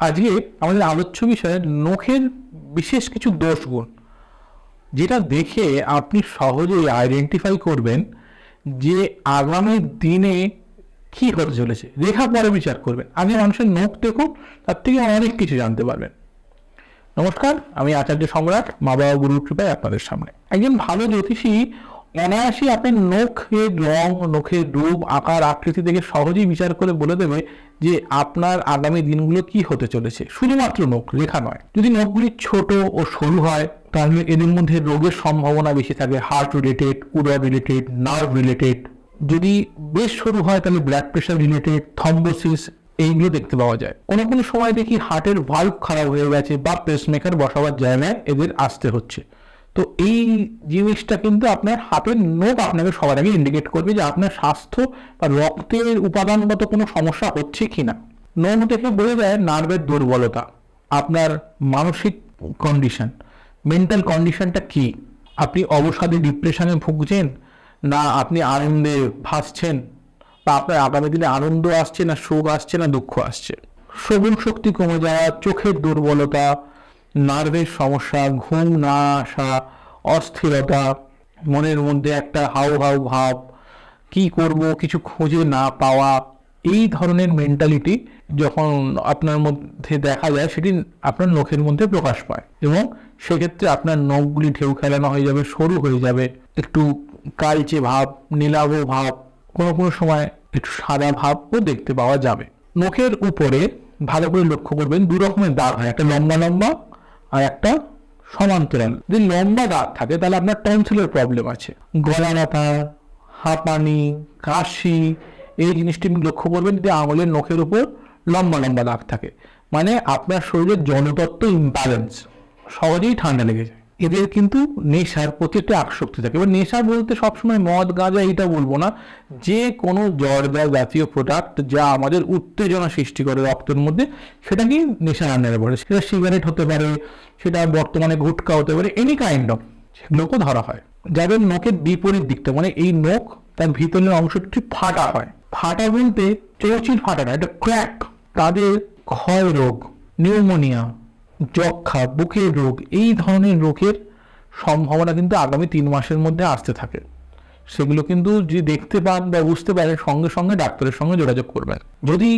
আজকে আমাদের আলোচ্য বিষয় নখের বিশেষ কিছু দোষ গুণ, যেটা দেখে আপনি সহজেই আইডেন্টিফাই করবেন যে আগামী দিনে কি হতে চলেছে। রেখা পরে বিচার করবেন, আগে মানুষের নখ দেখুন, তার থেকে অনেক কিছু জানতে পারবেন। নমস্কার, আমি আচার্য সম্রাট, মা বাবা গুরুর কৃপায় আপনাদের সামনে। একজন ভালো জ্যোতিষী অনায়াসই আপনার নখের রং, নখের রূপ, আকার, আকৃতি থেকে সহজেই বিচার করে বলে দেবে যে আপনার আগামী দিনগুলো কি হতে চলেছে। শুধুমাত্র নখ, রেখা নয়। যদি নখগুলি ছোট ও সরু হয় তাহলে এদের মধ্যে রোগের সম্ভাবনা বেশি থাকে, হার্ট রিলেটেড, উদর রিলেটেড, নার্ভ রিলেটেড। যদি বেশ সরু হয় তাহলে ব্লাড প্রেশার রিলেটেড, থম্বোসিস, এইগুলো দেখতে পাওয়া যায়। কোনো কোনো সময় দেখি হার্টের ভালভ খারাপ হয়ে গেছে বা পেসমেকার বসাবার জায়গায় এদের আসতে হচ্ছে। তো এই জিনিসটা কিন্তু আপনার হাতের নখ আপনাকে সবার আগে ইন্ডিকেট করবে যে আপনার স্বাস্থ্য বা রক্তের উপাদানগত কোনো সমস্যা হচ্ছে কিনা। নখ দেখে বোঝা যায় নার্ভের দুর্বলতা, আপনার মানসিক কন্ডিশন, মেন্টাল কন্ডিশনটা কি। আপনি অবসাদে, ডিপ্রেশনে ভুগছেন, না আপনি আনন্দে ভাসছেন, বা আপনার আগামী দিনে আনন্দ আসছে, না সুখ আসছে, না দুঃখ আসছে। শ্রবণ শক্তি কমে যাওয়া, চোখের দুর্বলতা, নার্ভের সমস্যা, ঘুম না আসা, অস্থিরতা, মনের মধ্যে একটা হাউ হাউ ভাব, কি করব কিছু খুঁজে না পাওয়া, এই ধরনের মেন্টালিটি যখন আপনার মধ্যে দেখা যায় সেটি আপনার নখের মধ্যে প্রকাশ পায়, এবং সেক্ষেত্রে আপনার নখগুলি ঢেউ খেলানো হয়ে যাবে, সরু হয়ে যাবে, একটু কালচে ভাব, নীলাভ ভাব, কোনো কোনো সময় একটু সাদা ভাবও দেখতে পাওয়া যাবে। নখের উপরে ভালো করে লক্ষ্য করবেন, দু রকমের দাগ হয়, একটা লম্বা লম্বা আর একটা সমান্তরাল। যদি লম্বা দাগ থাকে তাহলে আপনার টনসিলের প্রবলেম আছে। গলা ব্যথা, হাঁপানি, কাশি, এই জিনিসটি লক্ষ্য করবেন যে আঙুলের নখের উপর লম্বা লম্বা দাগ থাকে, মানে আপনার শরীরের জলতত্ত্ব ইমব্যালেন্স, সহজেই ঠান্ডা লেগে যায়। এদের কিন্তু নেশার প্রতি একটা আসক্তি থাকে। এবার নেশা বলতে সবসময় মদ, গাঁজা এইটা বলবো না, যে কোনো জর্দা জাতীয় প্রোডাক্ট যা আমাদের উত্তেজনা সৃষ্টি করে রক্তের মধ্যে, সেটাকেই নেশার আন্ডারে পড়ে। সেটা সিগারেট হতে পারে, সেটা বর্তমানে গুটকা হতে পারে, এনি কাইন্ড অফ, সেগুলোকেও ধরা হয়। যাদের নখের বিপরীত দিকটা, মানে এই নখ তার ভিতরের অংশটি ফাটা হয়, ফাটা বলতে চৌচির ফাটা না, এটা ক্র্যাক, তাদের ক্ষয় রোগ, নিউমোনিয়া, যক্ষা, বুকের রোগ, এই ধরনের রোগের সম্ভাবনা কিন্তু আগামী 3 মাসের মধ্যে আসতে থাকে। সেগুলো কিন্তু যদি দেখতে পান বা বুঝতে পারেন, সঙ্গে সঙ্গে ডাক্তারের সঙ্গে যোগাযোগ করবেন। যদি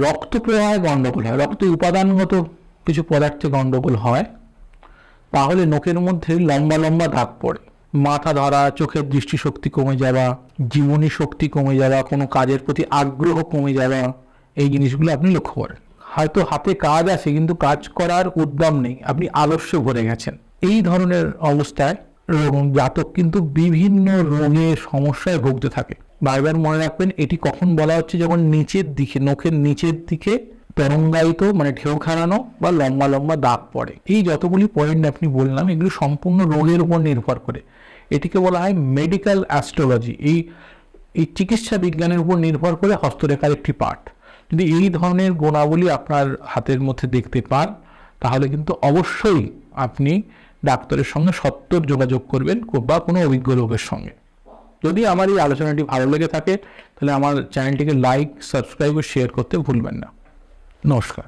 রক্ত প্রবাহে গণ্ডগোল হয়, রক্ত উপাদানগত কিছু পদার্থে গণ্ডগোল হয়, তাহলে নখের মধ্যে লম্বা লম্বা দাগ পড়ে, মাথা ধরা, চোখের দৃষ্টিশক্তি কমে যাওয়া, জীবনী শক্তি কমে যাওয়া, কোনো কাজের প্রতি আগ্রহ কমে যাওয়া, এই জিনিসগুলো আপনি লক্ষ্য করেন। হয়তো হাতে কাজ আছে কিন্তু কাজ করার উদ্যম নেই, আপনি আলস্য ভরে গেছেন। এই ধরনের অবস্থায় জাতক কিন্তু বিভিন্ন রোগের সমস্যায় ভুগতে থাকে। বারবার মনে রাখবেন, এটি কখন বলা হচ্ছে, যখন নিচের দিকে, নখের নিচের দিকে তরঙ্গায়িত, মানে ঢেউ খেলানো বা লম্বা লম্বা দাগ পড়ে। এই যতগুলি পয়েন্ট আপনি বললাম, এগুলো সম্পূর্ণ রোগের উপর নির্ভর করে। এটিকে বলা হয় মেডিকেল অ্যাস্ট্রোলজি। এই চিকিৎসা বিজ্ঞানের উপর নির্ভর করে হস্তরেখার একটি পার্ট। যদি এই ধরনের গুণাবলী আপনার হাতের মধ্যে দেখতে পান, তাহলে কিন্তু অবশ্যই আপনি ডাক্তারের সঙ্গে সত্বর যোগাযোগ করবেন, বা কোনো অভিজ্ঞ লোকের সঙ্গে। যদি আমার এই আলোচনাটি ভালো লেগে থাকে তাহলে আমার চ্যানেলটিকে লাইক, সাবস্ক্রাইব ও শেয়ার করতে ভুলবেন না। নমস্কার।